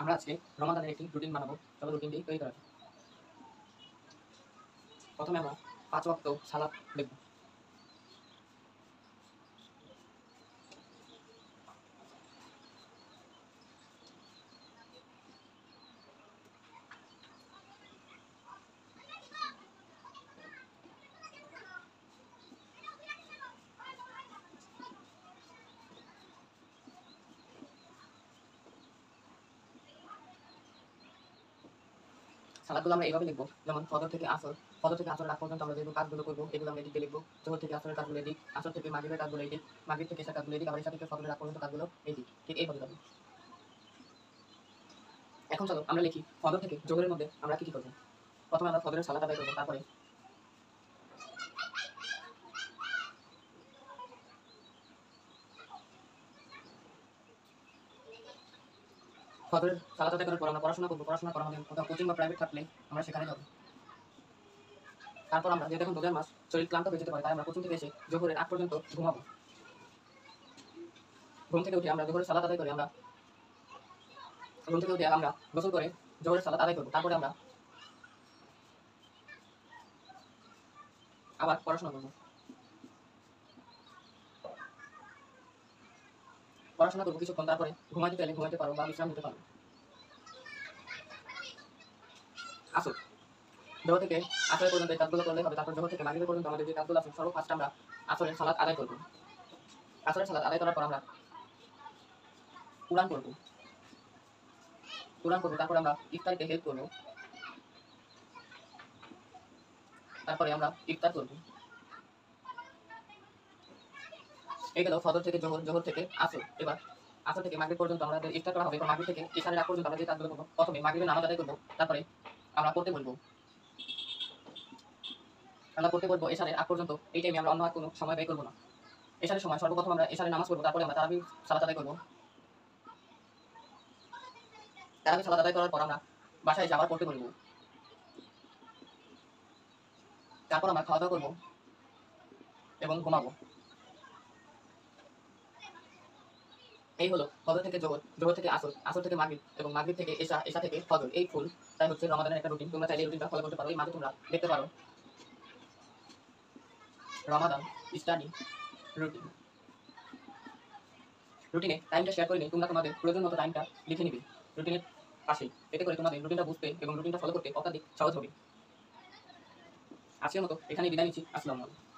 আমরা আজকে রমাদানের একটি রুটিন বানাবো। চলো রুটিনটি তৈরি করা যাক। প্রথমে আমরা ৫ ওয়াক্ত সালাত দেখব। সালাতগুলো আমরা এইভাবে লিখবো, যেমন ফজর থেকে আসরের আগ পর্যন্ত আমরা যেগুলো কাজগুলো করবো এগুলো আমরা এদিকে লিখবো। জোহর থেকে আসরের কাজগুলো এদিক, আসর থেকে মাগরিবের কাজগুলো এদিক, মাগরিব থেকে এশার কাজগুলো এদিক, আবার এশা থেকে ফজরের আগ পর্যন্ত কাজগুলো এদিক। ঠিক এইভাবে যাবে। এখন চলো আমরা লিখি ফজর থেকে জোহরের মধ্যে আমরা কি করবো। প্রথমে আমরা ফজরের সালাত আদায় করবো, তারপরে ফজরের সালাত আদায় করার পর আমরা পড়াশোনা করবো। পড়াশোনা করা আমাদের কোথাও কোচিং বা প্রাইভেট থাকলে আমরা সেখানে যাবো। তারপর আমরা যেহেতু এখন রোজার মাস, শরীর ক্লান্ত হয়ে যেতে পারে, তাই আমরা কোচিং থেকে এসে জোহরের আগ পর্যন্ত ঘুমাবো। ঘুম থেকে উঠে আমরা জোহরের সালাত আদায় করে আমরা গোসল করে জোহরের সালাত আদায় করবো। তারপরে আমরা আবার পড়াশোনা করবো। পড়াশোনা করবো কিছুক্ষণ, তারপরে ঘুমাইতে চাইলে ঘুমাইতে পারো বা বিশ্রাম নিতে পারো। আসর, জোহর থেকে আসরের পর্যন্ত এই কাজগুলো করলে হবে। তারপর জোহর থেকে মাগরিব পর্যন্ত আমাদের যে কাজগুলো আছে সর্বফার্স্ট আমরা আসরের সালাত আদায় করবো। আসরের সালাত আদায় করার পর আমরা কোরআন পড়বো। তারপর আমরা ইফতারিতে হেল্প করবো। তারপরে আমরা ইফতার করবো। এই গেল ফজর থেকে জোহর, জোহর থেকে আসর। এবার আসর থেকে মাগরিব পর্যন্ত আমাদের ইফতার করা হবে। মাগরিব থেকে ইশারের আগ পর্যন্ত আমরা যে কাজগুলো করবো, প্রথমে মাগরিবের নামাজ আদায় করবো, তারপরে আমরা পড়তে বলবো। এশারের আগ পর্যন্ত। এই টাইমে আমরা অন্য আর কোনো সময় ব্যয় করবো না। এশারের সময় সর্বপ্রথম আমরা এশারের নামাজ পড়বো, তারপরে আমরা তারাবির সালাত আদায় করবো। তারাবির সালাত আদায় করার পর আমরা বাসায় এসে আবার পড়তে বলবো। তারপর আমরা খাওয়া দাওয়া করবো এবং ঘুমাবো। এই হলো ফজর থেকে জোহর, জোহর থেকে আসর, আসর থেকে মাগরিব এবং মাগরিব থেকে এশা, এশা থেকে ফজর। এই ফুল তাই হচ্ছে রমাদানের একটা রুটিন। তোমরা চাইলে এই রুটিনটা ফলো করতে পারো। এই মাঝে তোমরা দেখতে পারো রমাদান স্টাডি রুটিন। রুটিনে টাইমটা শেয়ার করে নিই, তোমরা তোমাদের প্রয়োজন মতো টাইমটা লিখে নিবে রুটিনের পাশে। এতে করে তোমাদের রুটিনটা বুঝতে এবং রুটিনটা ফলো করতে অত্যাধিক সহজ হবে। আজকের মতো এখানেই বিদায় নিচ্ছি। আসসালামু আলাইকুম।